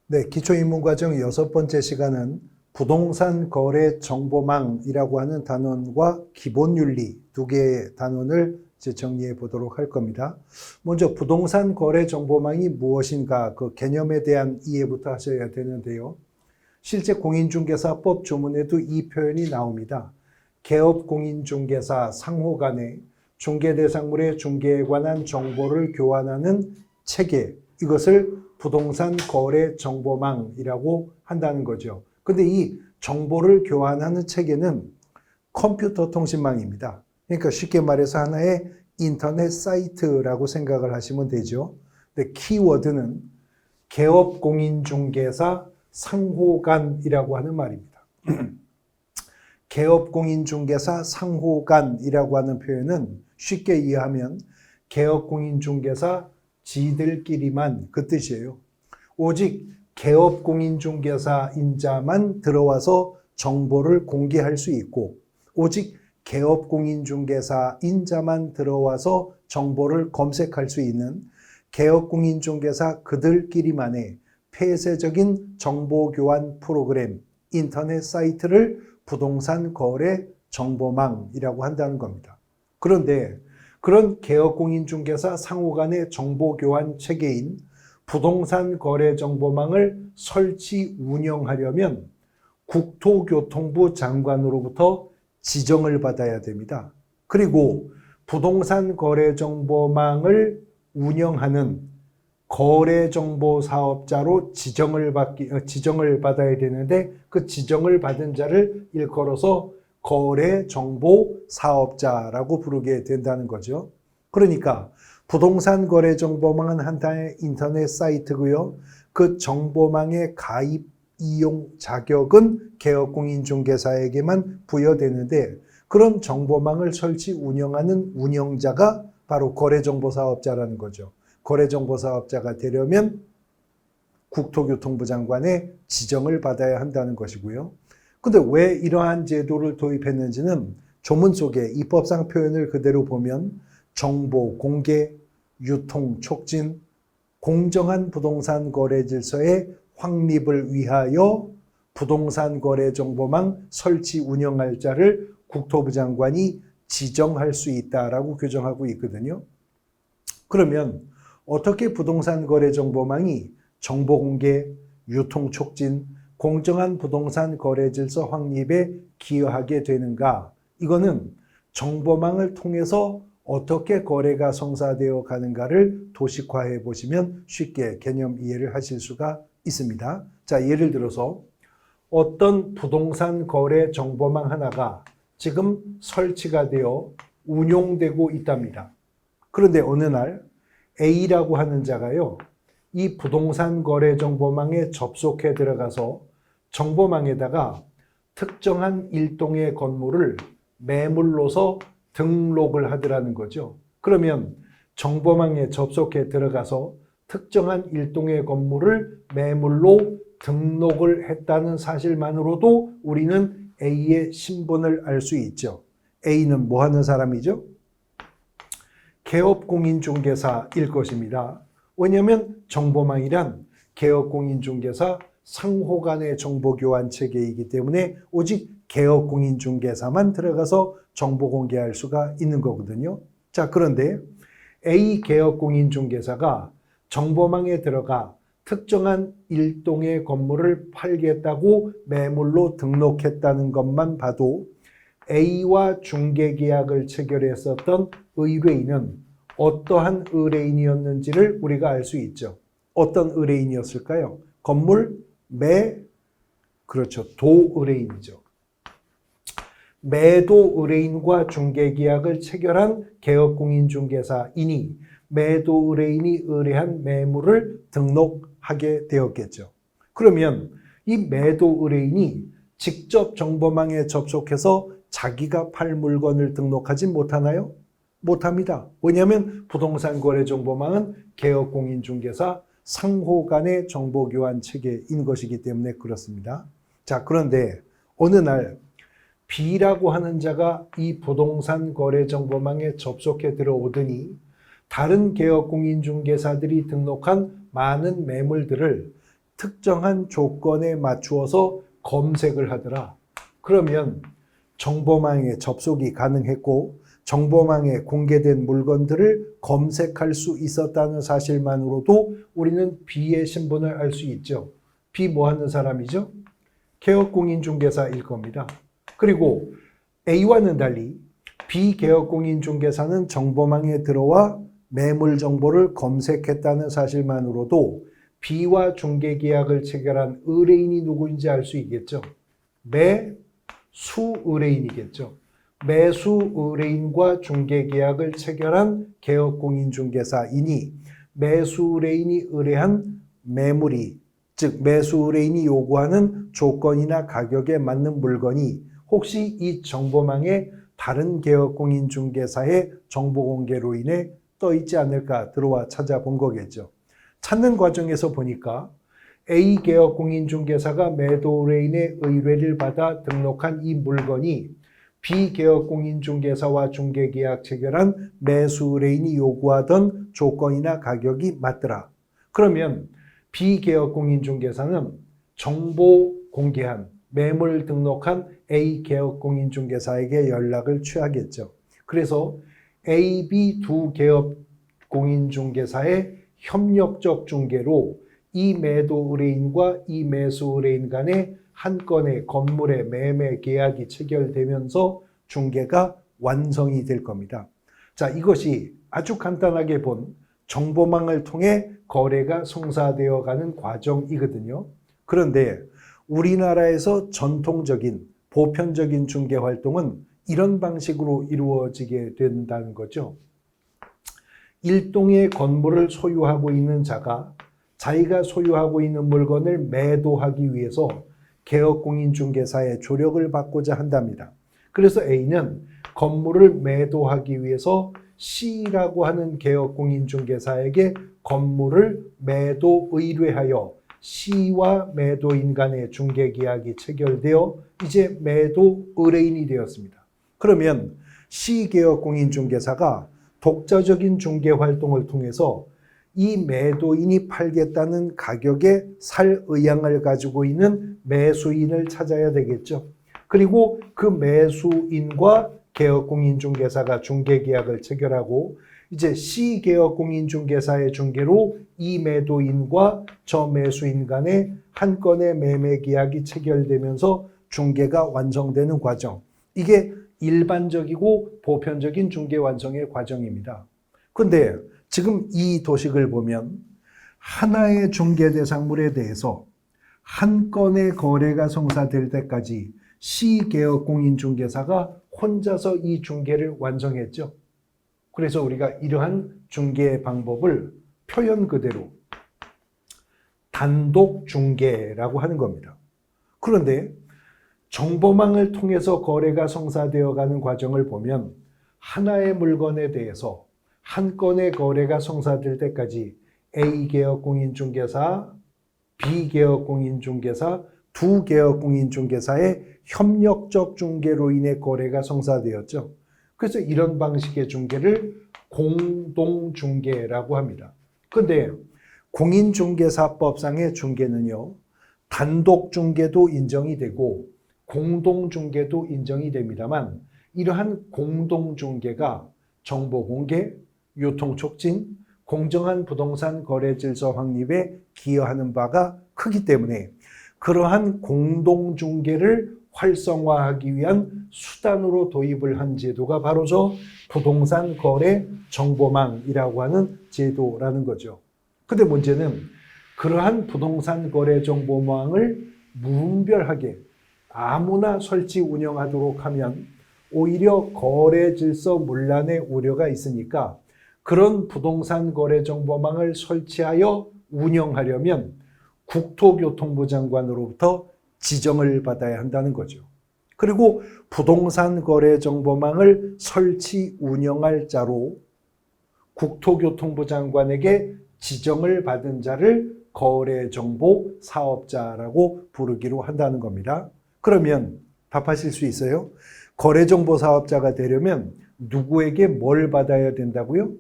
네, 기초입문과정 6번째 시간은 부동산 거래 정보망이라고 하는 단원과 기본윤리 두 개의 단원을 이제 정리해 보도록 할 겁니다. 먼저 부동산 거래 정보망이 무엇인가 그 개념에 대한 이해부터 하셔야 되는데요. 실제 공인중개사법 조문에도 이 표현이 나옵니다. 개업공인중개사 상호 간에 중개대상물의 중개에 관한 정보를 교환하는 체계, 이것을 부동산 거래 정보망이라고 한다는 거죠. 근데 이 정보를 교환하는 체계는 컴퓨터 통신망입니다. 그러니까 쉽게 말해서 하나의 인터넷 사이트라고 생각을 하시면 되죠. 근데 키워드는 개업공인중개사 상호간이라고 하는 말입니다. 개업공인중개사 상호간이라고 하는 표현은 쉽게 이해하면 개업공인중개사 지들끼리만 그 뜻이에요. 오직 개업공인중개사인자만 들어와서 정보를 공개할 수 있고 오직 개업공인중개사인자만 들어와서 정보를 검색할 수 있는 개업공인중개사 그들끼리만의 폐쇄적인 정보교환 프로그램, 인터넷 사이트를 부동산 거래 정보망이라고 한다는 겁니다. 그런데 그런 개업공인중개사 상호간의 정보교환 체계인 부동산 거래 정보망을 설치 운영하려면 국토교통부 장관으로부터 지정을 받아야 됩니다. 그리고 부동산 거래 정보망을 운영하는 거래정보사업자로 지정을 받아야 되는데 그 지정을 받은 자를 일컬어서 거래정보사업자라고 부르게 된다는 거죠. 그러니까 부동산 거래정보망은 하나의 인터넷 사이트고요. 그 정보망의 가입 이용 자격은 개업공인중개사에게만 부여되는데 그런 정보망을 설치 운영하는 운영자가 바로 거래정보사업자라는 거죠. 거래정보사업자가 되려면 국토교통부 장관의 지정을 받아야 한다는 것이고요. 근데 왜 이러한 제도를 도입했는지는 조문 속에 입법상 표현을 그대로 보면 정보 공개, 유통 촉진, 공정한 부동산 거래 질서의 확립을 위하여 부동산 거래 정보망 설치 운영할 자를 국토부 장관이 지정할 수 있다라고 규정하고 있거든요. 그러면 어떻게 부동산 거래 정보망이 정보 공개, 유통 촉진, 공정한 부동산 거래 질서 확립에 기여하게 되는가? 이거는 정보망을 통해서 어떻게 거래가 성사되어 가는가를 도식화해 보시면 쉽게 개념 이해를 하실 수가 있습니다. 자, 예를 들어서 어떤 부동산 거래 정보망 하나가 지금 설치가 되어 운용되고 있답니다. 그런데 어느 날 A라고 하는 자가요, 이 부동산 거래 정보망에 접속해 들어가서 정보망에다가 특정한 일동의 건물을 매물로서 등록을 하더라는 거죠. 그러면 정보망에 접속해 들어가서 특정한 일동의 건물을 매물로 등록을 했다는 사실만으로도 우리는 A의 신분을 알 수 있죠. A는 뭐 하는 사람이죠? 개업공인중개사일 것입니다. 왜냐하면 정보망이란 개업공인중개사 상호 간의 정보교환 체계이기 때문에 오직 개업공인중개사만 들어가서 정보 공개할 수가 있는 거거든요. 자, 그런데 A 개업공인중개사가 정보망에 들어가 특정한 일동의 건물을 팔겠다고 매물로 등록했다는 것만 봐도 A와 중개계약을 체결했었던 의뢰인은 어떠한 의뢰인이었는지를 우리가 알 수 있죠. 어떤 의뢰인이었을까요? 건물 그렇죠. 도 의뢰인이죠. 매도 의뢰인과 중개계약을 체결한 개업공인중개사이니 매도 의뢰인이 의뢰한 매물을 등록하게 되었겠죠. 그러면 이 매도 의뢰인이 직접 정보망에 접속해서 자기가 팔 물건을 등록하지 못하나요? 못합니다. 왜냐하면 부동산 거래 정보망은 개업공인중개사 상호 간의 정보교환 체계인 것이기 때문에 그렇습니다. 자, 그런데 어느 날 B라고 하는 자가 이 부동산 거래 정보망에 접속해 들어오더니 다른 개업공인중개사들이 등록한 많은 매물들을 특정한 조건에 맞추어서 검색을 하더라. 그러면 정보망에 접속이 가능했고 정보망에 공개된 물건들을 검색할 수 있었다는 사실만으로도 우리는 B의 신분을 알 수 있죠. B 뭐 하는 사람이죠? 개업공인중개사일 겁니다. 그리고 A와는 달리 비개업공인중개사는 정보망에 들어와 매물 정보를 검색했다는 사실만으로도 B와 중개계약을 체결한 의뢰인이 누구인지 알 수 있겠죠. 매수 의뢰인이겠죠. 매수 의뢰인과 중개계약을 체결한 개업공인중개사이니 매수 의뢰인이 의뢰한 매물이, 즉 매수 의뢰인이 요구하는 조건이나 가격에 맞는 물건이 혹시 이 정보망에 다른 개업공인중개사의 정보 공개로 인해 떠 있지 않을까 들어와 찾아본 거겠죠. 찾는 과정에서 보니까 A 개업공인중개사가 매도 의뢰인의 의뢰를 받아 등록한 이 물건이 B 개업공인중개사와 중개계약 체결한 매수 의뢰인이 요구하던 조건이나 가격이 맞더라. 그러면 B 개업공인중개사는 정보 공개한 매물 등록한 A 개업공인중개사에게 연락을 취하겠죠. 그래서 A, B 두 개업공인중개사의 협력적 중개로 이 매도 의뢰인과 이 매수 의뢰인 간의 한 건의 건물의 매매 계약이 체결되면서 중개가 완성이 될 겁니다. 자, 이것이 아주 간단하게 본 정보망을 통해 거래가 성사되어 가는 과정이거든요. 그런데 우리나라에서 전통적인 보편적인 중개 활동은 이런 방식으로 이루어지게 된다는 거죠. 일동의 건물을 소유하고 있는 자가 자기가 소유하고 있는 물건을 매도하기 위해서 개업공인중개사의 조력을 받고자 한답니다. 그래서 A는 건물을 매도하기 위해서 C라고 하는 개업공인중개사에게 건물을 매도 의뢰하여 C와 매도인 간의 중개계약이 체결되어 이제 매도 의뢰인이 되었습니다. 그러면 C 개업공인중개사가 독자적인 중개활동을 통해서 이 매도인이 팔겠다는 가격에 살 의향을 가지고 있는 매수인을 찾아야 되겠죠. 그리고 그 매수인과 개업공인중개사가 중개계약을 체결하고 이제 C 개업공인중개사의 중개로 이 매도인과 저 매수인 간의 한 건의 매매 계약이 체결되면서 중개가 완성되는 과정. 이게 일반적이고 보편적인 중개 완성의 과정입니다. 그런데 지금 이 도식을 보면 하나의 중개 대상물에 대해서 한 건의 거래가 성사될 때까지 C 개업공인중개사가 혼자서 이 중개를 완성했죠. 그래서 우리가 이러한 중개 방법을 표현 그대로 단독 중개라고 하는 겁니다. 그런데 정보망을 통해서 거래가 성사되어 가는 과정을 보면 하나의 물건에 대해서 한 건의 거래가 성사될 때까지 A 개업공인중개사, B 개업공인중개사, 두 개업공인중개사의 협력적 중개로 인해 거래가 성사되었죠. 그래서 이런 방식의 중개를 공동중개라고 합니다. 그런데 공인중개사법상의 중개는요, 단독 중개도 인정이 되고 공동중개도 인정이 됩니다만 이러한 공동중개가 정보 공개, 유통 촉진, 공정한 부동산 거래 질서 확립에 기여하는 바가 크기 때문에 그러한 공동중개를 활성화하기 위한 수단으로 도입을 한 제도가 바로 저 부동산 거래 정보망이라고 하는 제도라는 거죠. 근데 문제는 그러한 부동산 거래 정보망을 무분별하게 아무나 설치 운영하도록 하면 오히려 거래 질서 문란의 우려가 있으니까 그런 부동산 거래 정보망을 설치하여 운영하려면 국토교통부 장관으로부터 지정을 받아야 한다는 거죠. 그리고 부동산 거래 정보망을 설치 운영할 자로 국토교통부 장관에게 지정을 받은 자를 거래정보 사업자라고 부르기로 한다는 겁니다. 그러면 답하실 수 있어요? 거래정보 사업자가 되려면 누구에게 뭘 받아야 된다고요?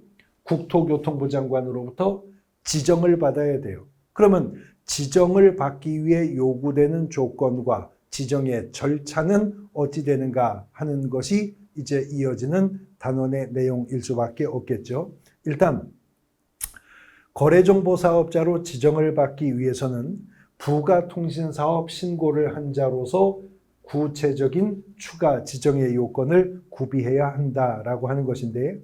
국토교통부 장관으로부터 지정을 받아야 돼요. 그러면 지정을 받기 위해 요구되는 조건과 지정의 절차는 어찌 되는가 하는 것이 이제 이어지는 단원의 내용일 수밖에 없겠죠. 일단 거래정보사업자로 지정을 받기 위해서는 부가통신사업 신고를 한 자로서 구체적인 추가 지정의 요건을 구비해야 한다라고 하는 것인데,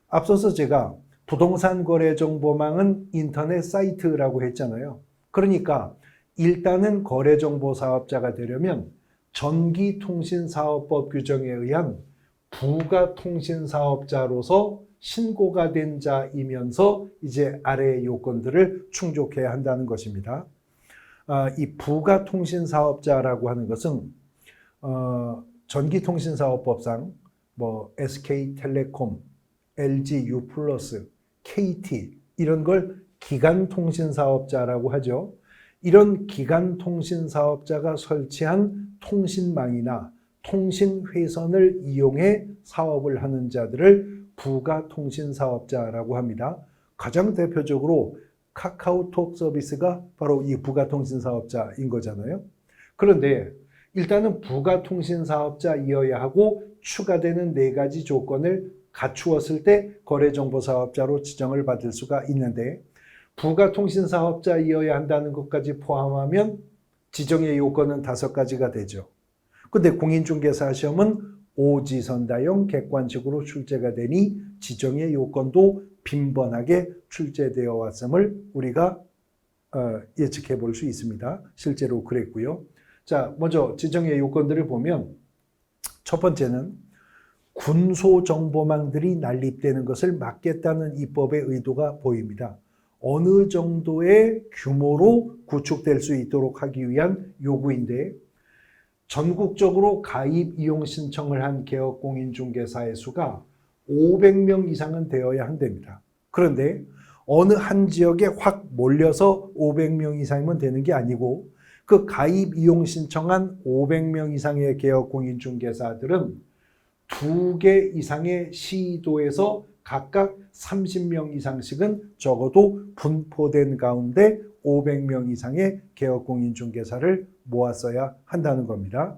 앞서서 제가 부동산 거래정보망은 인터넷 사이트라고 했잖아요. 그러니까 일단은 거래정보사업자가 되려면 전기통신사업법 규정에 의한 부가통신사업자로서 신고가 된 자이면서 이제 아래의 요건들을 충족해야 한다는 것입니다. 이 부가통신사업자라고 하는 것은 전기통신사업법상 SK텔레콤, LGU+, KT 이런 걸 기간통신사업자라고 하죠. 이런 기간통신사업자가 설치한 통신망이나 통신회선을 이용해 사업을 하는 자들을 부가통신사업자라고 합니다. 가장 대표적으로 카카오톡 서비스가 바로 이 부가통신사업자인 거잖아요. 그런데 일단은 부가통신사업자이어야 하고 추가되는 4가지 조건을 갖추었을 때 거래정보사업자로 지정을 받을 수가 있는데, 부가통신사업자이어야 한다는 것까지 포함하면 지정의 요건은 5가지가 되죠. 근데 공인중개사 시험은 오지선다형 객관식으로 출제가 되니 지정의 요건도 빈번하게 출제되어 왔음을 우리가 예측해 볼 수 있습니다. 실제로 그랬고요. 자, 먼저 지정의 요건들을 보면 첫 번째는 군소정보망들이 난립되는 것을 막겠다는 입법의 의도가 보입니다. 어느 정도의 규모로 구축될 수 있도록 하기 위한 요구인데, 전국적으로 가입 이용 신청을 한 개업공인중개사의 수가 500명 이상은 되어야 한답니다. 그런데 어느 한 지역에 확 몰려서 500명 이상이면 되는 게 아니고, 그 가입 이용 신청한 500명 이상의 개업공인중개사들은 2개 이상의 시도에서 각각 30명 이상씩은 적어도 분포된 가운데 500명 이상의 개업공인중개사를 모았어야 한다는 겁니다.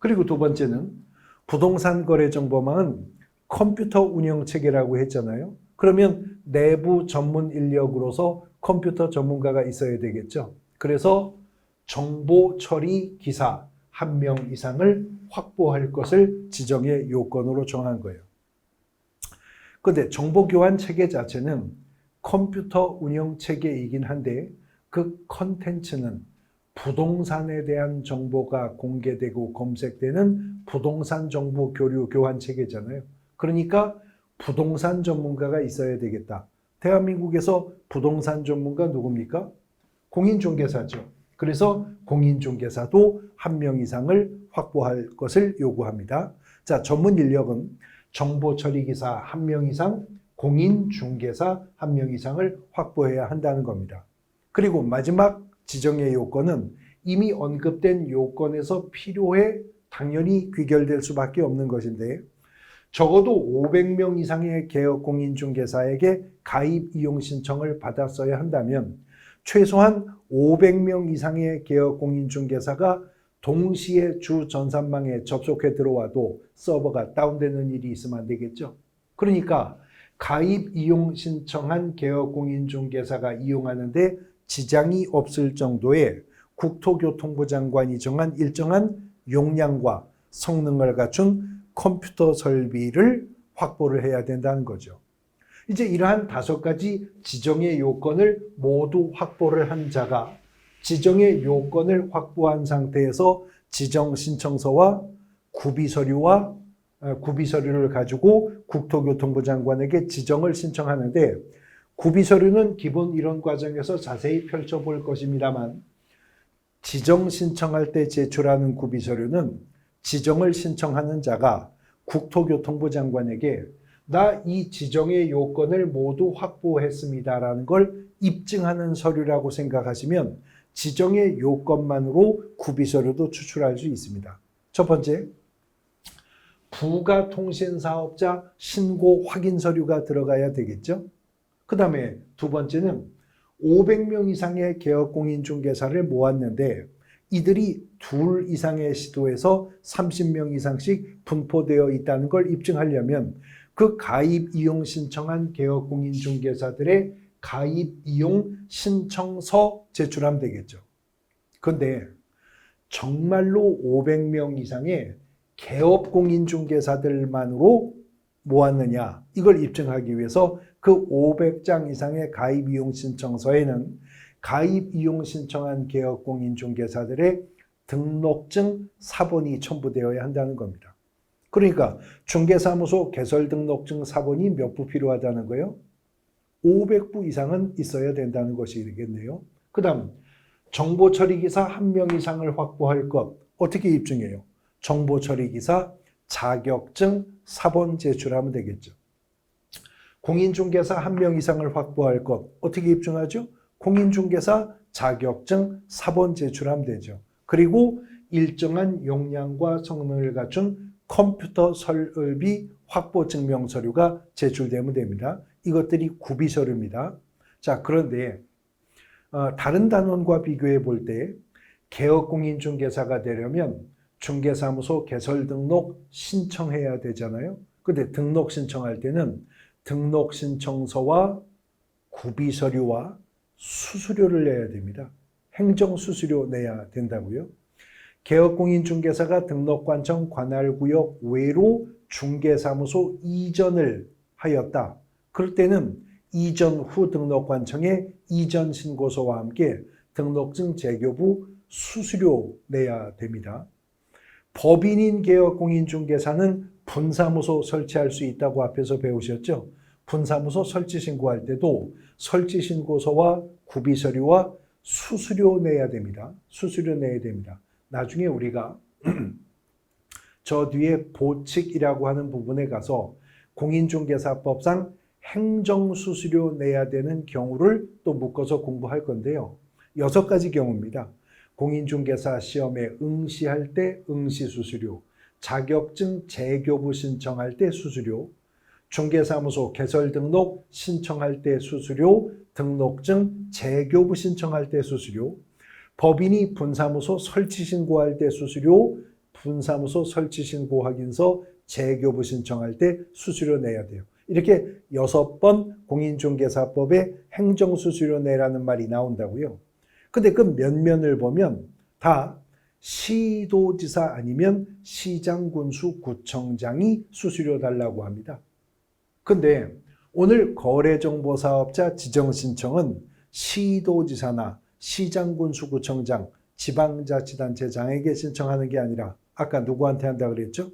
그리고 두 번째는 부동산 거래정보망은 컴퓨터 운영체계라고 했잖아요. 그러면 내부 전문 인력으로서 컴퓨터 전문가가 있어야 되겠죠. 그래서 정보 처리 기사 1명 이상을 확보할 것을 지정의 요건으로 정한 거예요. 그런데 정보교환 체계 자체는 컴퓨터 운영 체계이긴 한데, 그 컨텐츠는 부동산에 대한 정보가 공개되고 검색되는 부동산 정보 교류 교환 체계잖아요. 그러니까 부동산 전문가가 있어야 되겠다. 대한민국에서 부동산 전문가 누굽니까? 공인중개사죠. 그래서 공인중개사도 1명 이상을 확보할 것을 요구합니다. 자, 전문 인력은 정보처리기사 1명 이상, 공인중개사 1명 이상을 확보해야 한다는 겁니다. 그리고 마지막 지정의 요건은 이미 언급된 요건에서 필요해 당연히 귀결될 수밖에 없는 것인데, 적어도 500명 이상의 개업공인중개사에게 가입 이용 신청을 받았어야 한다면 최소한 500명 이상의 개업공인중개사가 동시에 주 전산망에 접속해 들어와도 서버가 다운되는 일이 있으면 안 되겠죠. 그러니까 가입 이용 신청한 개업공인중개사가 이용하는데 지장이 없을 정도의 국토교통부 장관이 정한 일정한 용량과 성능을 갖춘 컴퓨터 설비를 확보를 해야 된다는 거죠. 이제 이러한 5가지 지정의 요건을 모두 확보를 한 자가 지정의 요건을 확보한 상태에서 지정 신청서와 구비서류를 가지고 국토교통부 장관에게 지정을 신청하는데, 구비서류는 기본 이론 과정에서 자세히 펼쳐볼 것입니다만, 지정 신청할 때 제출하는 구비서류는 지정을 신청하는 자가 국토교통부 장관에게 나 이 지정의 요건을 모두 확보했습니다라는 걸 입증하는 서류라고 생각하시면 지정의 요건만으로 구비서류도 추출할 수 있습니다. 첫 번째, 부가통신사업자 신고 확인 서류가 들어가야 되겠죠. 그 다음에 두 번째는 500명 이상의 개업공인중개사를 모았는데 이들이 둘 이상의 시도에서 30명 이상씩 분포되어 있다는 걸 입증하려면 그 가입 이용 신청한 개업공인중개사들의 가입 이용 신청서 제출하면 되겠죠. 그런데 정말로 500명 이상의 개업공인중개사들만으로 모았느냐, 이걸 입증하기 위해서 그 500장 이상의 가입 이용 신청서에는 가입 이용 신청한 개업공인중개사들의 등록증 사본이 첨부되어야 한다는 겁니다. 그러니까 중개사무소 개설등록증 사본이 몇 부 필요하다는 거예요? 500부 이상은 있어야 된다는 것이겠네요. 그 다음 정보처리기사 1명 이상을 확보할 것, 어떻게 입증해요? 정보처리기사 자격증 사본 제출하면 되겠죠. 공인중개사 1명 이상을 확보할 것, 어떻게 입증하죠? 공인중개사 자격증 사본 제출하면 되죠. 그리고 일정한 용량과 성능을 갖춘 컴퓨터 설비 확보 증명 서류가 제출되면 됩니다. 이것들이 구비서류입니다. 자, 그런데 다른 단원과 비교해 볼 때 개업공인중개사가 되려면 중개사무소 개설 등록 신청해야 되잖아요. 근데 등록 신청할 때는 등록 신청서와 구비서류와 수수료를 내야 됩니다. 행정수수료 내야 된다고요. 개업공인중개사가 등록관청 관할구역 외로 중개사무소 이전을 하였다. 그럴 때는 이전 후 등록관청에 이전 신고서와 함께 등록증 재교부 수수료 내야 됩니다. 법인인 개업공인중개사는 분사무소 설치할 수 있다고 앞에서 배우셨죠? 분사무소 설치 신고할 때도 설치 신고서와 구비서류와 수수료 내야 됩니다. 수수료 내야 됩니다. 나중에 우리가 저 뒤에 보칙이라고 하는 부분에 가서 공인중개사법상 행정수수료 내야 되는 경우를 또 묶어서 공부할 건데요. 6가지 경우입니다. 공인중개사 시험에 응시할 때 응시수수료, 자격증 재교부 신청할 때 수수료, 중개사무소 개설 등록 신청할 때 수수료, 등록증 재교부 신청할 때 수수료, 법인이 분사무소 설치 신고할 때 수수료, 분사무소 설치 신고 확인서 재교부 신청할 때 수수료 내야 돼요. 이렇게 6번 공인중개사법에 행정수수료 내라는 말이 나온다고요. 근데 그 면면을 보면 다 시도지사 아니면 시장군수 구청장이 수수료 달라고 합니다. 근데 오늘 거래정보사업자 지정신청은 시도지사나 시장군수구청장, 지방자치단체장에게 신청하는 게 아니라 아까 누구한테 한다고 그랬죠?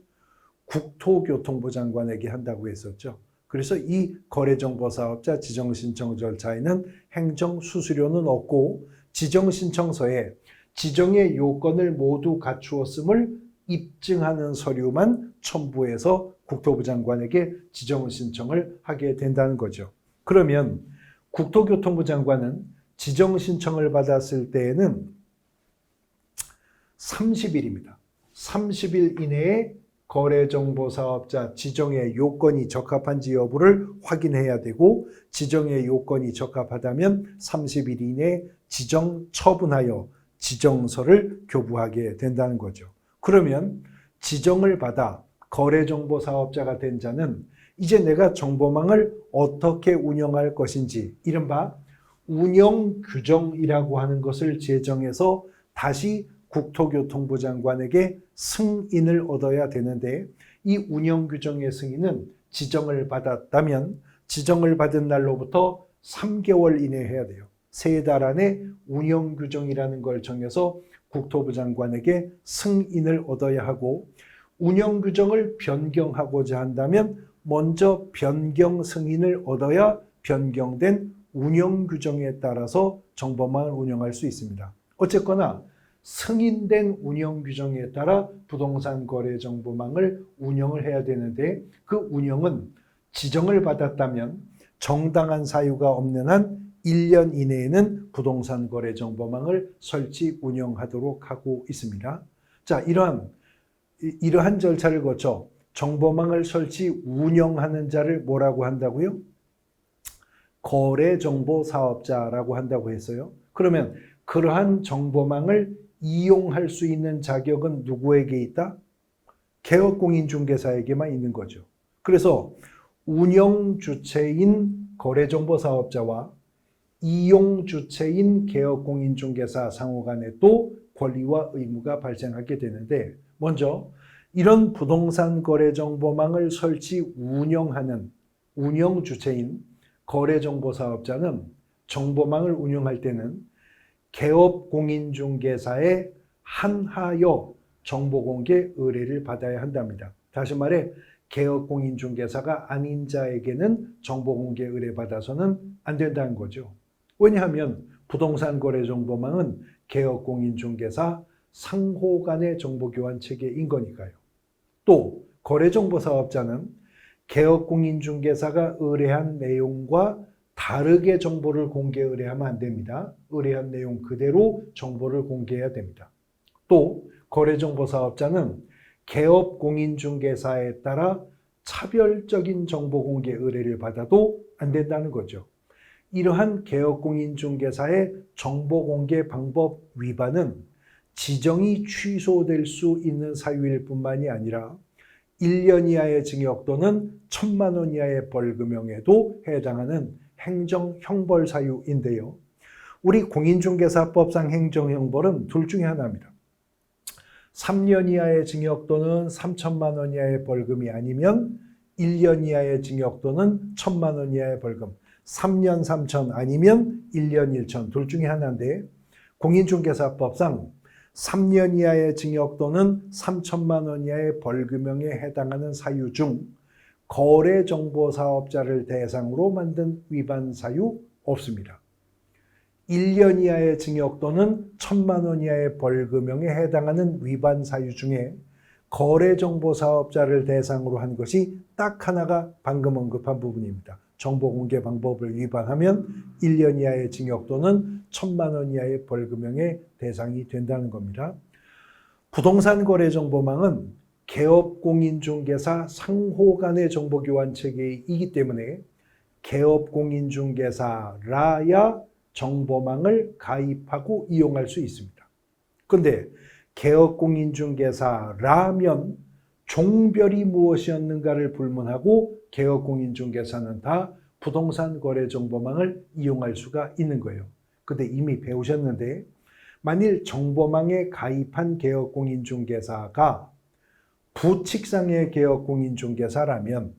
국토교통부 장관에게 한다고 했었죠. 그래서 이 거래정보사업자 지정신청 절차에는 행정수수료는 없고 지정신청서에 지정의 요건을 모두 갖추었음을 입증하는 서류만 첨부해서 국토부 장관에게 지정신청을 하게 된다는 거죠. 그러면 국토교통부 장관은 지정신청을 받았을 때에는 30일입니다. 30일 이내에 거래정보사업자 지정의 요건이 적합한지 여부를 확인해야 되고 지정의 요건이 적합하다면 30일 이내에 지정 처분하여 지정서를 교부하게 된다는 거죠. 그러면 지정을 받아 거래정보사업자가 된 자는 이제 내가 정보망을 어떻게 운영할 것인지 이른바 운영규정이라고 하는 것을 제정해서 다시 국토교통부 장관에게 승인을 얻어야 되는데 이 운영규정의 승인은 지정을 받았다면 지정을 받은 날로부터 3개월 이내에 해야 돼요. 3달 안에 운영규정이라는 걸 정해서 국토부 장관에게 승인을 얻어야 하고 운영규정을 변경하고자 한다면 먼저 변경 승인을 얻어야 변경된 운영규정에 따라서 정보망을 운영할 수 있습니다. 어쨌거나 승인된 운영규정에 따라 부동산 거래 정보망을 운영을 해야 되는데 그 운영은 지정을 받았다면 정당한 사유가 없는 한 1년 이내에는 부동산 거래 정보망을 설치 운영하도록 하고 있습니다. 자, 이러한 절차를 거쳐 정보망을 설치 운영하는 자를 뭐라고 한다고요? 거래정보사업자라고 한다고 했어요. 그러면 그러한 정보망을 이용할 수 있는 자격은 누구에게 있다? 개업공인중개사에게만 있는 거죠. 그래서 운영주체인 거래정보사업자와 이용주체인 개업공인중개사 상호 간에 또 권리와 의무가 발생하게 되는데, 먼저 이런 부동산 거래정보망을 설치 운영하는 운영주체인 거래정보사업자는 정보망을 운영할 때는 개업공인중개사에 한하여 정보공개 의뢰를 받아야 한답니다. 다시 말해 개업공인중개사가 아닌 자에게는 정보공개 의뢰받아서는 안 된다는 거죠. 왜냐하면 부동산 거래정보망은 개업공인중개사 상호 간의 정보교환 체계인 거니까요. 또 거래정보사업자는 개업공인중개사가 의뢰한 내용과 다르게 정보를 공개 의뢰하면 안 됩니다. 의뢰한 내용 그대로 정보를 공개해야 됩니다. 또 거래정보사업자는 개업공인중개사에 따라 차별적인 정보공개 의뢰를 받아도 안 된다는 거죠. 이러한 개업공인중개사의 정보공개 방법 위반은 지정이 취소될 수 있는 사유일 뿐만이 아니라 1년 이하의 징역 또는 1,000만 원 이하의 벌금형에도 해당하는 행정형벌 사유인데요. 우리 공인중개사법상 행정형벌은 둘 중에 하나입니다. 3년 이하의 징역 또는 3,000만 원 이하의 벌금이 아니면 1년 이하의 징역 또는 1,000만 원 이하의 벌금, 3년 3천 아니면 1년 1천 둘 중에 하나인데, 공인중개사법상 3년 이하의 징역 또는 3,000만 원 이하의 벌금형에 해당하는 사유 중 거래정보사업자를 대상으로 만든 위반 사유 없습니다. 1년 이하의 징역 또는 1,000만 원 이하의 벌금형에 해당하는 위반 사유 중에 거래정보사업자를 대상으로 한 것이 딱 하나가 방금 언급한 부분입니다. 정보공개 방법을 위반하면 1년 이하의 징역 또는 1,000만 원 이하의 벌금형의 대상이 된다는 겁니다. 부동산 거래정보망은 개업공인중개사 상호 간의 정보교환 체계이기 때문에 개업공인중개사라야 정보망을 가입하고 이용할 수 있습니다. 그런데 개업공인중개사라면 종별이 무엇이었는가를 불문하고 개업공인중개사는 다 부동산 거래정보망을 이용할 수가 있는 거예요. 근데 이미 배우셨는데, 만일 정보망에 가입한 개업공인중개사가 부칙상의 개업공인중개사라면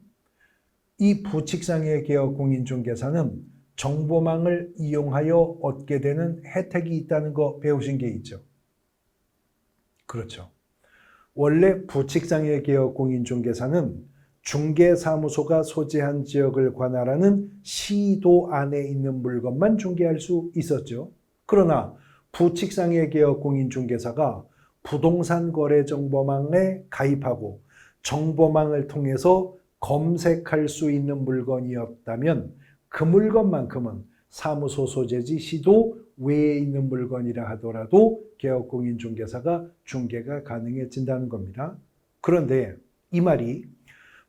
이 부칙상의 개업공인중개사는 정보망을 이용하여 얻게 되는 혜택이 있다는 거 배우신 게 있죠. 그렇죠. 원래 부칙상의 개업공인중개사는 중개사무소가 소재한 지역을 관할하는 시도 안에 있는 물건만 중개할 수 있었죠. 그러나 부칙상의 개업공인중개사가 부동산 거래 정보망에 가입하고 정보망을 통해서 검색할 수 있는 물건이었다면 그 물건만큼은 사무소 소재지 시도 외에 있는 물건이라 하더라도 개업공인중개사가 중개가 가능해진다는 겁니다. 그런데 이 말이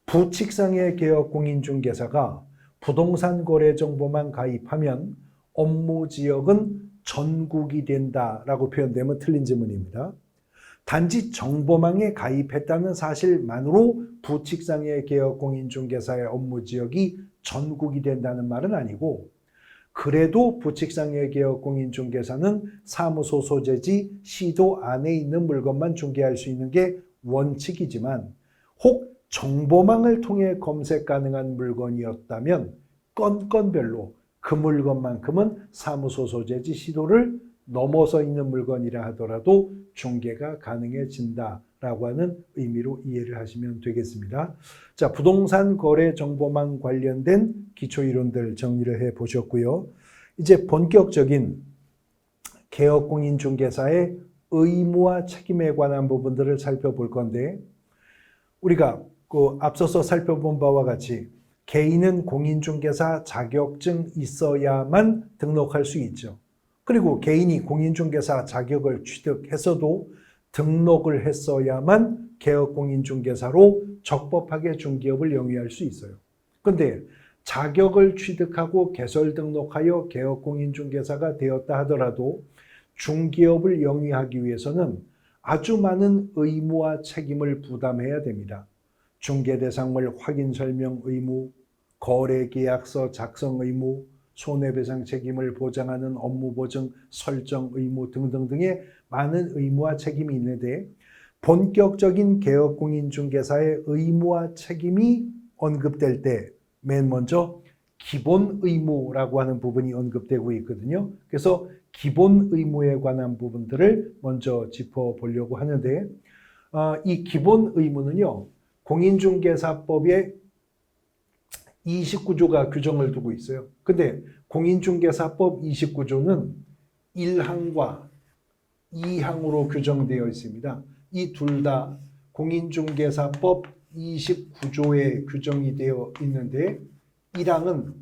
부칙상의 개업공인중개사가 부동산 거래 정보만 가입하면 업무 지역은 전국이 된다라고 표현되면 틀린 지문입니다. 단지 정보망에 가입했다는 사실만으로 부칙상의 개업공인중개사의 업무 지역이 전국이 된다는 말은 아니고, 그래도 부칙상의 개업공인중개사는 사무소 소재지 시도 안에 있는 물건만 중개할 수 있는 게 원칙이지만, 혹 정보망을 통해 검색 가능한 물건이었다면 건건별로 그 물건만큼은 사무소 소재지 시도를 넘어서 있는 물건이라 하더라도 중개가 가능해진다라고 하는 의미로 이해를 하시면 되겠습니다. 자, 부동산 거래 정보망 관련된 기초이론들 정리를 해 보셨고요. 이제 본격적인 개업공인중개사의 의무와 책임에 관한 부분들을 살펴볼 건데, 우리가 앞서서 살펴본 바와 같이 개인은 공인중개사 자격증 있어야만 등록할 수 있죠. 그리고 개인이 공인중개사 자격을 취득했어도 등록을 했어야만 개업공인중개사로 적법하게 중개업을 영위할 수 있어요. 그런데 자격을 취득하고 개설 등록하여 개업공인중개사가 되었다 하더라도 중개업을 영위하기 위해서는 아주 많은 의무와 책임을 부담해야 됩니다. 중개대상물 확인 설명 의무, 거래계약서 작성 의무, 손해배상 책임을 보장하는 업무 보증 설정 의무 등등등의 많은 의무와 책임이 있는데, 본격적인 개업공인중개사의 의무와 책임이 언급될 때 맨 먼저 기본 의무라고 하는 부분이 언급되고 있거든요. 그래서 기본 의무에 관한 부분들을 먼저 짚어보려고 하는데, 이 기본 의무는요, 공인중개사법에 29조가 규정을 두고 있어요. 근데 공인중개사법 29조는 1항과 2항으로 규정되어 있습니다. 이 둘 다 공인중개사법 29조에 규정이 되어 있는데, 1항은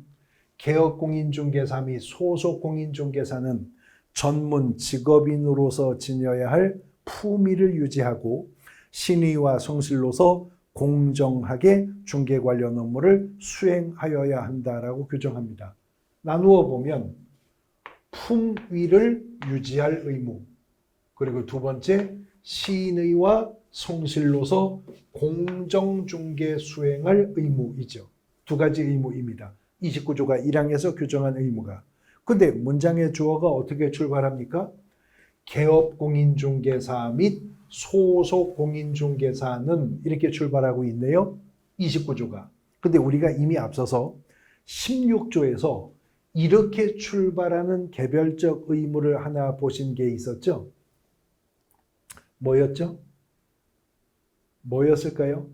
개업공인중개사 및 소속공인중개사는 전문 직업인으로서 지녀야 할 품위를 유지하고 신의와 성실로서 공정하게 중개 관련 업무를 수행하여야 한다라고 규정합니다. 나누어 보면 품위를 유지할 의무, 그리고 두 번째 신의와 성실로서 공정중개 수행할 의무이죠. 두 가지 의무입니다. 29조가 1항에서 규정한 의무가. 근데 문장의 주어가 어떻게 출발합니까? 개업공인중개사 및 소속공인중개사는 이렇게 출발하고 있네요. 29조가. 근데 우리가 이미 앞서서 16조에서 이렇게 출발하는 개별적 의무를 하나 보신 게 있었죠? 뭐였죠? 뭐였을까요?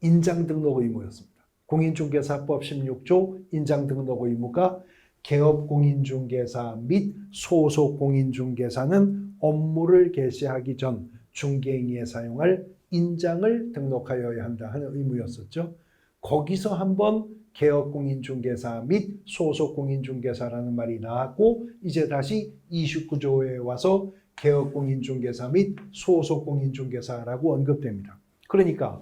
인장등록 의무였습니다. 공인중개사법 16조 인장등록 의무가 개업공인중개사 및 소속공인중개사는 업무를 개시하기 전 중개행위에 사용할 인장을 등록하여야 한다 하는 의무였었죠. 거기서 한번 개업공인중개사 및 소속공인중개사라는 말이 나왔고, 이제 다시 29조에 와서 개업공인중개사 및 소속공인중개사라고 언급됩니다. 그러니까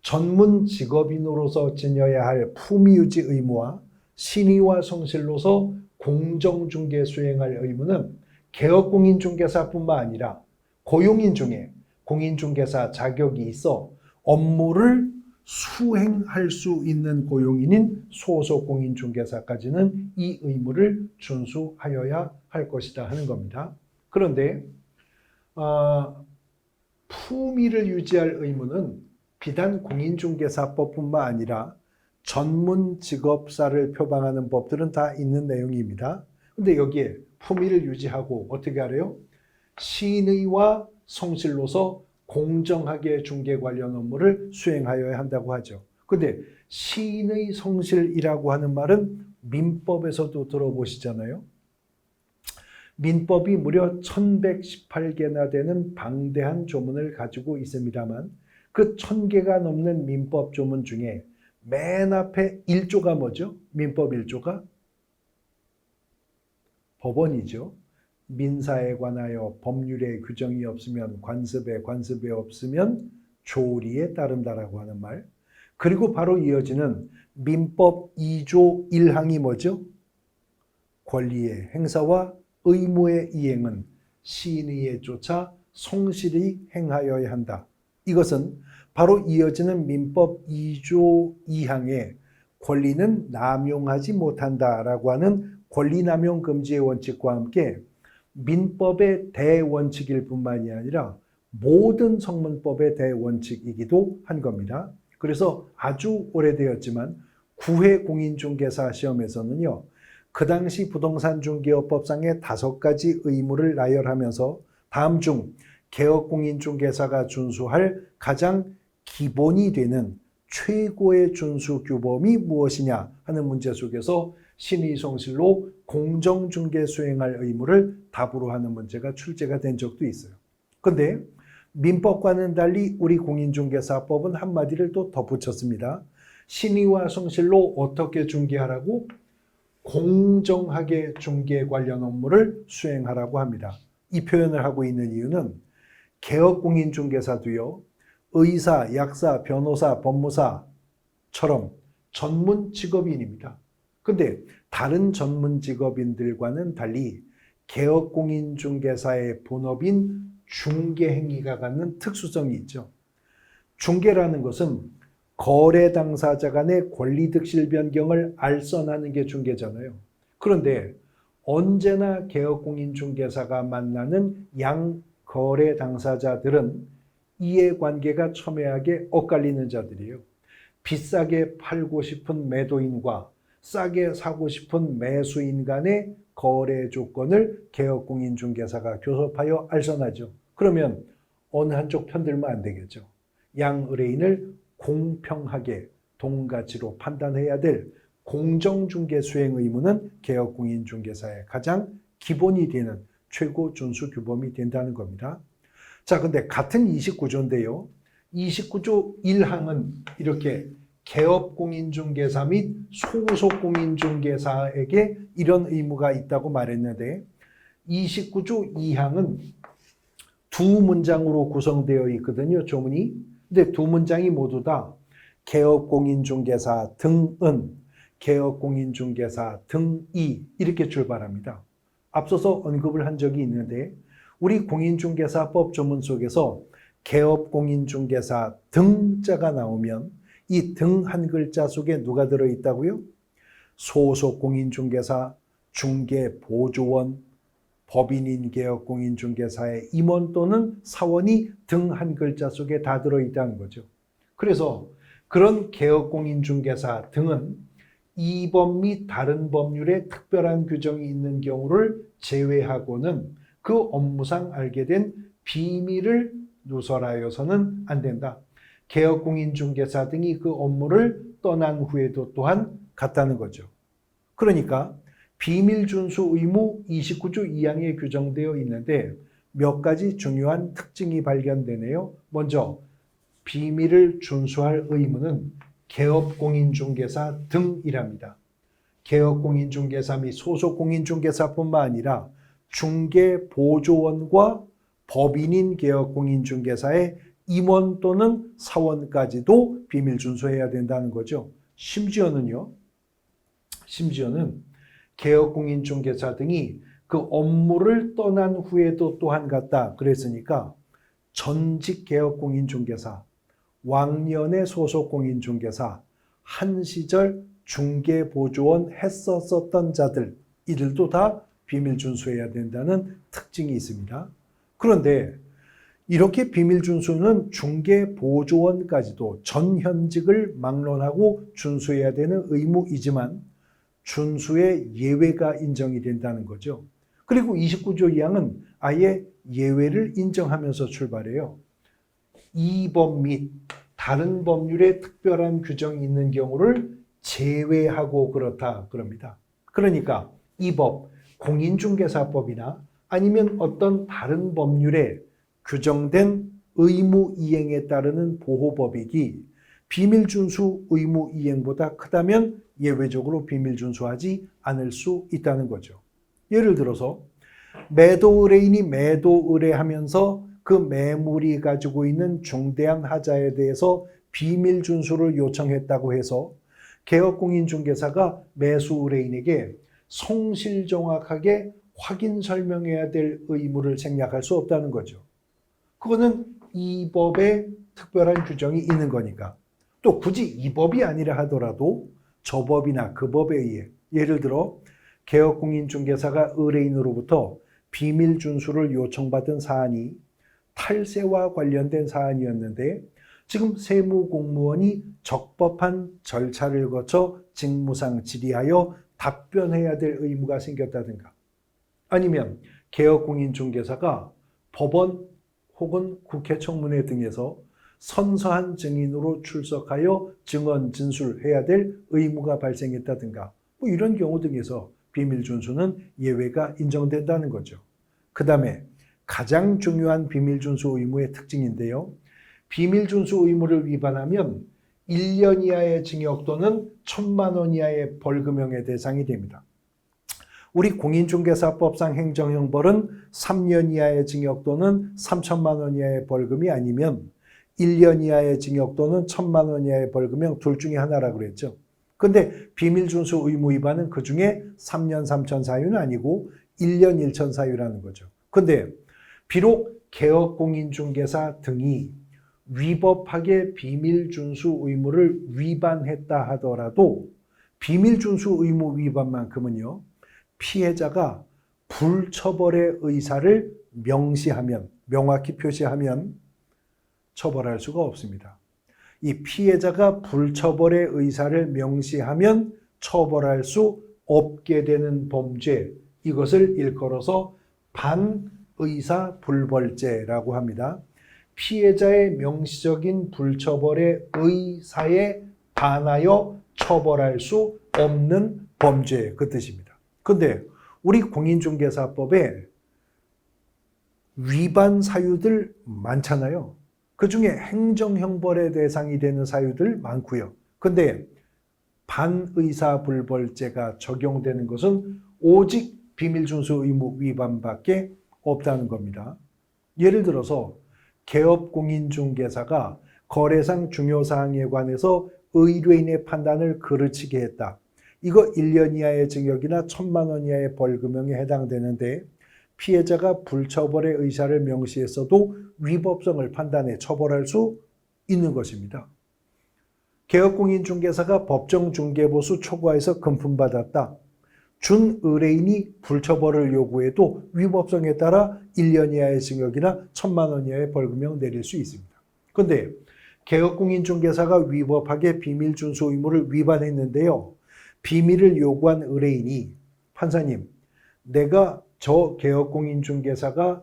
전문 직업인으로서 지녀야 할 품위유지 의무와 신의와 성실로서 공정중개 수행할 의무는 개업공인중개사뿐만 아니라 고용인 중에 공인중개사 자격이 있어 업무를 수행할 수 있는 고용인인 소속공인중개사까지는 이 의무를 준수하여야 할 것이다 하는 겁니다. 그런데 품위를 유지할 의무는 비단 공인중개사법뿐만 아니라 전문 직업사를 표방하는 법들은 다 있는 내용입니다. 근데 여기에 품위를 유지하고 어떻게 하래요? 신의와 성실로서 공정하게 중개 관련 업무를 수행하여야 한다고 하죠. 근데 신의 성실이라고 하는 말은 민법에서도 들어보시잖아요. 민법이 무려 1118개나 되는 방대한 조문을 가지고 있습니다만, 그 1000개가 넘는 민법 조문 중에 맨 앞에 1조가 뭐죠? 민법 1조가 법원이죠. 민사에 관하여 법률에 규정이 없으면 관습에, 관습에 없으면 조리에 따른다라고 하는 말. 그리고 바로 이어지는 민법 2조 1항이 뭐죠? 권리의 행사와 의무의 이행은 신의에 쫓아 성실히 행하여야 한다. 이것은 바로 이어지는 민법 2조 2항에 권리는 남용하지 못한다라고 하는 권리남용 금지의 원칙과 함께 민법의 대원칙일 뿐만이 아니라 모든 성문법의 대원칙이기도 한 겁니다. 그래서 아주 오래되었지만 9회 공인중개사 시험에서는요, 그 당시 부동산중개업법상의 5가지 의무를 나열하면서 다음 중 개업공인중개사가 준수할 가장 기본이 되는 최고의 준수 규범이 무엇이냐 하는 문제 속에서 신의성실로 공정중개 수행할 의무를 답으로 하는 문제가 출제가 된 적도 있어요. 그런데 민법과는 달리 우리 공인중개사법은 한마디를 또 덧붙였습니다. 신의와 성실로 어떻게 중개하라고? 공정하게 중개 관련 업무를 수행하라고 합니다. 이 표현을 하고 있는 이유는 개업공인중개사도요, 의사, 약사, 변호사, 법무사처럼 전문 직업인입니다. 근데 다른 전문 직업인들과는 달리 개업공인중개사의 본업인 중개행위가 갖는 특수성이 있죠. 중개라는 것은 거래 당사자 간의 권리득실 변경을 알선하는 게 중개잖아요. 그런데 언제나 개업공인중개사가 만나는 양 거래 당사자들은 이해관계가 첨예하게 엇갈리는 자들이에요. 비싸게 팔고 싶은 매도인과 싸게 사고 싶은 매수인 간의 거래 조건을 개업공인중개사가 교섭하여 알선하죠. 그러면 어느 한쪽 편들면 안 되겠죠. 양 의뢰인을 공평하게 동가치로 판단해야 될 공정중개 수행 의무는 개업공인중개사의 가장 기본이 되는 최고 준수 규범이 된다는 겁니다. 자, 근데 같은 29조인데요. 29조 1항은 이렇게 개업공인중개사 및 소속공인중개사에게 이런 의무가 있다고 말했는데 29조 2항은 두 문장으로 구성되어 있거든요. 조문이. 근데 두 문장이 모두 다 개업공인중개사 등은, 개업공인중개사 등이 이렇게 출발합니다. 앞서서 언급을 한 적이 있는데 우리 공인중개사법 조문 속에서 개업공인중개사 등자가 나오면 이 등 한 글자 속에 누가 들어있다고요? 소속공인중개사, 중개보조원, 법인인 개업공인중개사의 임원 또는 사원이 등 한 글자 속에 다 들어있다는 거죠. 그래서 그런 개업공인중개사 등은 이 법 및 다른 법률에 특별한 규정이 있는 경우를 제외하고는 그 업무상 알게 된 비밀을 누설하여서는 안 된다. 개업공인중개사 등이 그 업무를 떠난 후에도 또한 같다는 거죠. 그러니까 비밀 준수 의무 29조 2항에 규정되어 있는데 몇 가지 중요한 특징이 발견되네요. 먼저 비밀을 준수할 의무는 개업공인중개사 등이랍니다. 개업공인중개사 및 소속공인중개사뿐만 아니라 중개보조원과 법인인 개업공인중개사의 임원 또는 사원까지도 비밀 준수해야 된다는 거죠. 심지어는 개업공인중개사 등이 그 업무를 떠난 후에도 또한 같다 그랬으니까 전직 개업공인중개사, 왕년의 소속공인중개사, 한 시절 중개보조원 했었던 자들, 이들도 다 비밀 준수해야 된다는 특징이 있습니다. 그런데 이렇게 비밀 준수는 중개보조원까지도 전현직을 막론하고 준수해야 되는 의무이지만 준수의 예외가 인정이 된다는 거죠. 그리고 29조 2항은 아예 예외를 인정하면서 출발해요. 이 법 및 다른 법률에 특별한 규정이 있는 경우를 제외하고 그렇다 그럽니다. 그러니까 이 법, 공인중개사법이나 아니면 어떤 다른 법률에 규정된 의무 이행에 따르는 보호법익이 비밀 준수 의무 이행보다 크다면 예외적으로 비밀 준수하지 않을 수 있다는 거죠. 예를 들어서 매도 의뢰인이 매도 의뢰하면서 그 매물이 가지고 있는 중대한 하자에 대해서 비밀 준수를 요청했다고 해서 개업공인중개사가 매수 의뢰인에게 성실정확하게 확인 설명해야 될 의무를 생략할 수 없다는 거죠. 그거는 이 법에 특별한 규정이 있는 거니까. 또 굳이 이 법이 아니라 하더라도 저 법이나 그 법에 의해 예를 들어 개업공인중개사가 의뢰인으로부터 비밀 준수를 요청받은 사안이 탈세와 관련된 사안이었는데 지금 세무공무원이 적법한 절차를 거쳐 직무상 질의하여 답변해야 될 의무가 생겼다든가 아니면 개업공인중개사가 법원 혹은 국회 청문회 등에서 선서한 증인으로 출석하여 증언 진술해야 될 의무가 발생했다든가 뭐 이런 경우 등에서 비밀 준수는 예외가 인정된다는 거죠. 그 다음에 가장 중요한 비밀 준수 의무의 특징인데요. 비밀 준수 의무를 위반하면 1년 이하의 징역 또는 1,000만 원 이하의 벌금형의 대상이 됩니다. 우리 공인중개사법상 행정형벌은 3년 이하의 징역 또는 3,000만 원 이하의 벌금이 아니면 1년 이하의 징역 또는 1,000만 원 이하의 벌금형 둘 중에 하나라고 그랬죠. 근데 비밀 준수 의무 위반은 그 중에 3년 3천 사유는 아니고 1년 1천 사유라는 거죠. 근데 비록 개업공인중개사 등이 위법하게 비밀 준수 의무를 위반했다 하더라도 비밀 준수 의무 위반만큼은요, 피해자가 불처벌의 의사를 명시하면, 명확히 표시하면 처벌할 수가 없습니다. 이 피해자가 불처벌의 의사를 명시하면 처벌할 수 없게 되는 범죄, 이것을 일컬어서 반의사불벌죄라고 합니다. 피해자의 명시적인 불처벌의 의사에 반하여 처벌할 수 없는 범죄, 그 뜻입니다. 근데 우리 공인중개사법에 위반 사유들 많잖아요. 그 중에 행정형벌의 대상이 되는 사유들 많고요. 근데 반의사불벌죄가 적용되는 것은 오직 비밀준수 의무 위반밖에 없다는 겁니다. 예를 들어서 개업공인중개사가 거래상 중요사항에 관해서 의뢰인의 판단을 그르치게 했다. 이거 1년 이하의 징역이나 1,000만 원 이하의 벌금형에 해당되는데 피해자가 불처벌의 의사를 명시했어도 위법성을 판단해 처벌할 수 있는 것입니다. 개업공인중개사가 법정중개보수 초과해서 금품받았다. 준 의뢰인이 불처벌을 요구해도 위법성에 따라 1년 이하의 징역이나 1,000만 원 이하의 벌금형 내릴 수 있습니다. 그런데 개업공인중개사가 위법하게 비밀준수 의무를 위반했는데요. 비밀을 요구한 의뢰인이 판사님, 내가 저 개업공인중개사가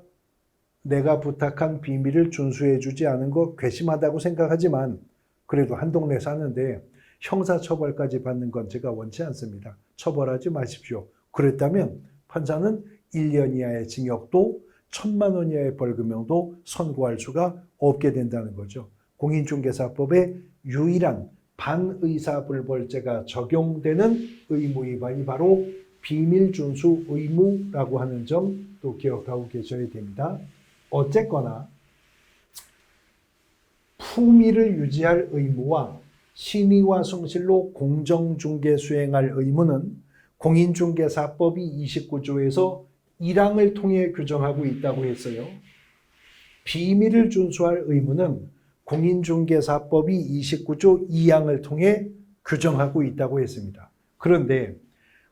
내가 부탁한 비밀을 준수해 주지 않은 거 괘씸하다고 생각하지만 그래도 한 동네 사는데 형사처벌까지 받는 건 제가 원치 않습니다. 처벌하지 마십시오. 그랬다면 판사는 1년 이하의 징역도 1,000만 원 이하의 벌금형도 선고할 수가 없게 된다는 거죠. 공인중개사법의 유일한 반의사불벌죄가 적용되는 의무 위반이 바로 비밀준수 의무라고 하는 점 또 기억하고 계셔야 됩니다. 어쨌거나 품위를 유지할 의무와 신의와 성실로 공정중개 수행할 의무는 공인중개사법이 29조에서 1항을 통해 규정하고 있다고 했어요. 비밀을 준수할 의무는 공인중개사법이 29조 2항을 통해 규정하고 있다고 했습니다. 그런데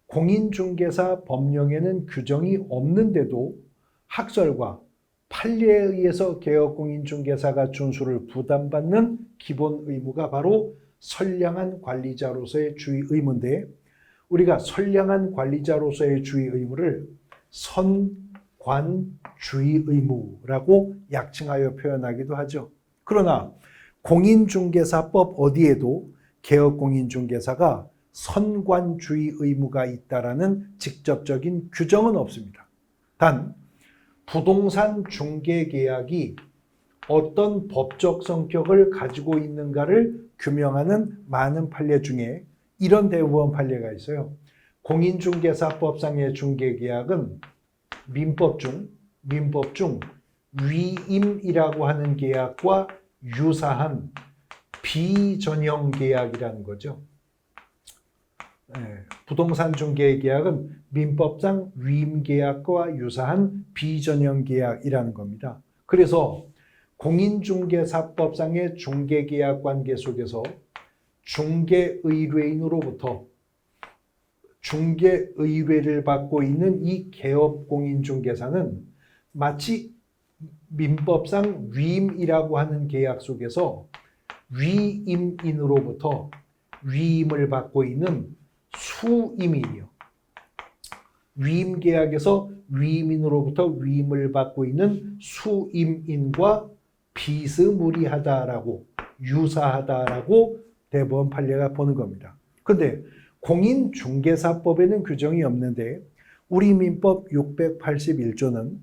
공인중개사 법령에는 규정이 없는데도 학설과 판례에 의해서 개업공인중개사가 준수를 부담받는 기본 의무가 바로 선량한 관리자로서의 주의 의무인데 우리가 선량한 관리자로서의 주의 의무를 선관주의 의무라고 약칭하여 표현하기도 하죠. 그러나 공인중개사법 어디에도 개업공인중개사가 선관주의 의무가 있다라는 직접적인 규정은 없습니다. 단 부동산 중개계약이 어떤 법적 성격을 가지고 있는가를 규명하는 많은 판례 중에 이런 대법원 판례가 있어요. 공인중개사법상의 중개계약은 민법 중 위임이라고 하는 계약과 유사한 비전형 계약이라는 거죠. 부동산 중개 계약은 민법상 위임 계약과 유사한 비전형 계약이라는 겁니다. 그래서 공인중개사법상의 중개계약 관계 속에서 중개의뢰인으로부터 중개의뢰를 받고 있는 이 개업공인중개사는 마치 민법상 위임이라고 하는 계약 속에서 위임인으로부터 위임을 받고 있는 수임인이요. 위임계약에서 위임인으로부터 위임을 받고 있는 수임인과 비스무리하다라고 유사하다라고 대법원 판례가 보는 겁니다. 그런데 공인중개사법에는 규정이 없는데 우리 민법 681조는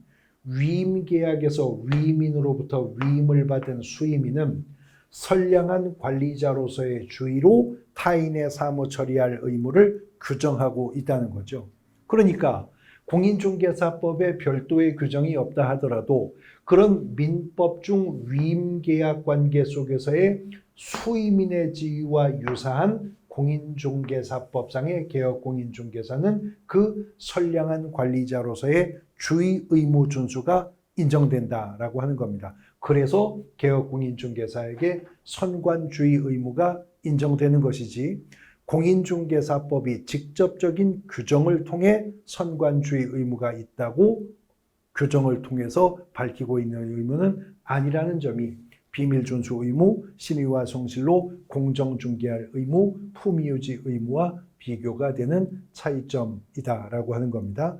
위임계약에서 위임인으로부터 위임을 받은 수임인은 선량한 관리자로서의 주의로 타인의 사무 처리할 의무를 규정하고 있다는 거죠. 그러니까 공인중개사법에 별도의 규정이 없다 하더라도 그런 민법 중 위임계약 관계 속에서의 수임인의 지위와 유사한 공인중개사법상의 개업공인중개사는 그 선량한 관리자로서의 주의 의무 준수가 인정된다라고 하는 겁니다. 그래서 개업공인중개사에게 선관주의 의무가 인정되는 것이지, 공인중개사법이 직접적인 규정을 통해 선관주의 의무가 있다고 규정을 통해서 밝히고 있는 의무는 아니라는 점이 비밀준수 의무, 신의와 성실로 공정중개할 의무, 품위유지 의무와 비교가 되는 차이점이다라고 하는 겁니다.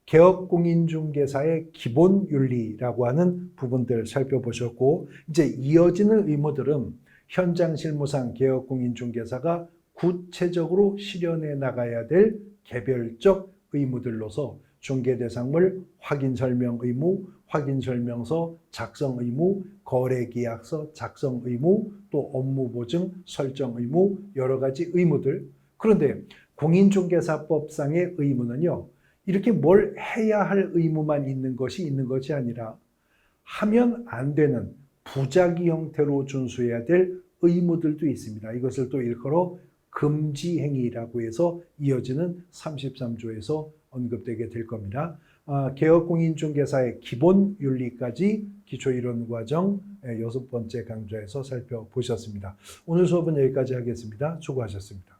개업공인중개사의 기본윤리라고 하는 부분들 살펴보셨고, 이제 이어지는 의무들은 현장 실무상 개업공인중개사가 구체적으로 실현해 나가야 될 개별적 의무들로서 중개대상물 확인설명 의무, 확인설명서 작성 의무, 거래계약서 작성 의무, 또 업무보증 설정 의무, 여러 가지 의무들. 그런데 공인중개사법상의 의무는요, 이렇게 뭘 해야 할 의무만 있는 것이 아니라 하면 안 되는 부작위 형태로 준수해야 될 의무들도 있습니다. 이것을 또 일컬어 금지행위라고 해서 이어지는 33조에서 언급되게 될 겁니다. 개업공인중개사의 기본 윤리까지 기초이론과정 6번째 강좌에서 살펴보셨습니다. 오늘 수업은 여기까지 하겠습니다. 수고하셨습니다.